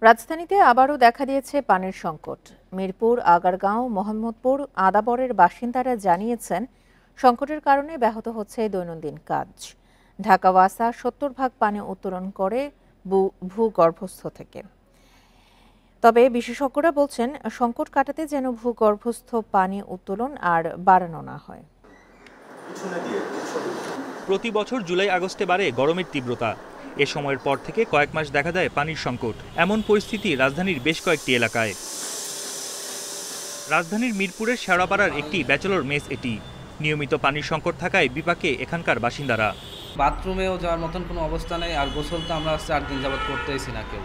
রাজধানীতে আবারও দেখা দিয়েছে পানির সংকট। মিরপুর, আগারগাঁও, মোহাম্মদপুর, আদাবরের বাসিন্দারা জানিয়েছেন সংকটের কারণে ব্যাহত হচ্ছে দৈনন্দিন কাজ। ঢাকা ওয়াসা ৭০ ভাগ পানি উত্তোলন করে ভূগর্ভস্থ থেকে। তবে বিশেষজ্ঞরা বলছেন সংকট কাটাতে যেন ভূগর্ভস্থ পানি উত্তোলন আর বাড়ানো না হয়। প্রতি বছর জুলাই আগস্টে বাড়ে গরমের তীব্রতা। এ সময়ের পর থেকে কয়েক মাস দেখা দেয় পানির সংকট। এমন পরিস্থিতি রাজধানীর বেশ কয়েকটি এলাকায়। রাজধানীর মিরপুরের শেওড়াপাড়ার একটি ব্যাচেলর মেস এটি। নিয়মিত পানির সংকট থাকায় বিপাকে এখানকার বাসিন্দারা। বাথরুমেও যাওয়ার মতন কোনো অবস্থা নেই, আর গোসল তো আমরা 4 দিন যাবৎ করতেইছি না কেউ,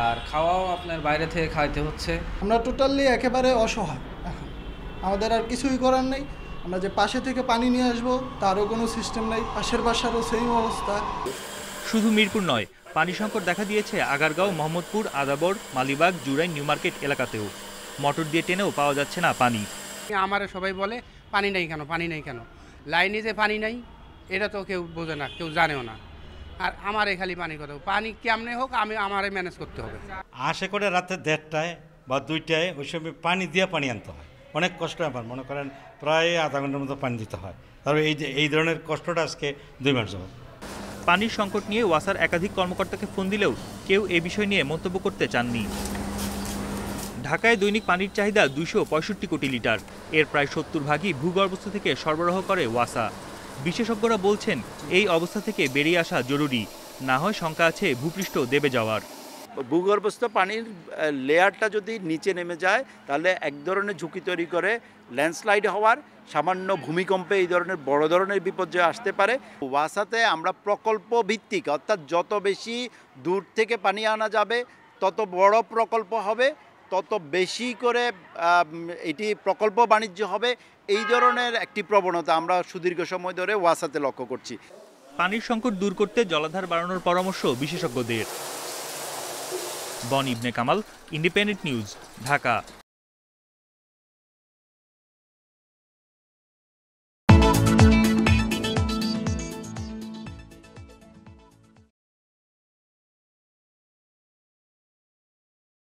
আর খাওয়াও আপনার বাইরে থেকে খাইতে হচ্ছে। আমরা টোটালি একেবারে অসহায়। এখন আমাদের আর কিছুই করার নেই। আমরা যে পাশে থেকে পানি নিয়ে আসবো তারও কোনো সিস্টেম নেই, পাশের বাসারও সেম অবস্থা। শুধু মিরপুর নয়, পানি সংকট দেখা দিয়েছে আগারগাঁও, মোহাম্মদপুর, আদাবর, মালিবাগ, জুরাইন, নিউ মার্কেট এলাকাতেও। মোটর দিয়ে টেনেও পাওয়া যাচ্ছে না পানি। আমারে সবাই বলে পানি নেই কেন, পানি নেই কেন। লাইনে যে পানি নাই এটা তো কেউ বোঝে না, কেউ জানেও না। আর আমারে খালি পানি কথা, পানি কেমনে হোক আমারে ম্যানেজ করতে হবে। আশা করে রাতে 1:30টায় বা 2টায় ওই সময় পানি দিয়ে পানি আনতে হয়। অনেক কষ্ট আমার, মনে করেন প্রায় আধা ঘন্টার মতো পানি দিতে হয়। তবে এই ধরনের কষ্টটা আজকে 2 মাস যাবত। পানির সংকট নিয়ে ওয়াসার একাধিক কর্মকর্তাকে ফোন দিলেও কেউ এ বিষয় নিয়ে মন্তব্য করতে চাননি। ঢাকায় দৈনিক পানির চাহিদা 265 কোটি লিটার। এর প্রায় 70 ভাগই ভূগর্ভস্থ থেকে সরবরাহ করে ওয়াসা। বিশেষজ্ঞরা বলছেন এই অবস্থা থেকে বেরিয়ে আসা জরুরি, না হয় শঙ্কা আছে ভূপৃষ্ঠ দেবে যাওয়ার। ভূগর্ভস্থ পানির লেয়ারটা যদি নিচে নেমে যায় তাহলে এক ধরনের ঝুঁকি তৈরি করে ল্যান্ডস্লাইড হওয়ার, সামান্য ভূমিকম্পে এই ধরনের বড় ধরনের বিপর্যয় আসতে পারে। ওয়াসাতে আমরা প্রকল্প ভিত্তিক, অর্থাৎ যত বেশি দূর থেকে পানি আনা যাবে তত বড় প্রকল্প হবে, তত বেশি করে এটি প্রকল্প বাণিজ্য হবে। এই ধরনের একটি প্রবণতা আমরা সুদীর্ঘ সময় ধরে ওয়াসাতে লক্ষ্য করছি। পানির সংকট দূর করতে জলাধার বাড়ানোর পরামর্শ বিশেষজ্ঞদের। বন ইবনে কামাল, ইন্ডিপেন্ডেন্ট নিউজ, ঢাকা।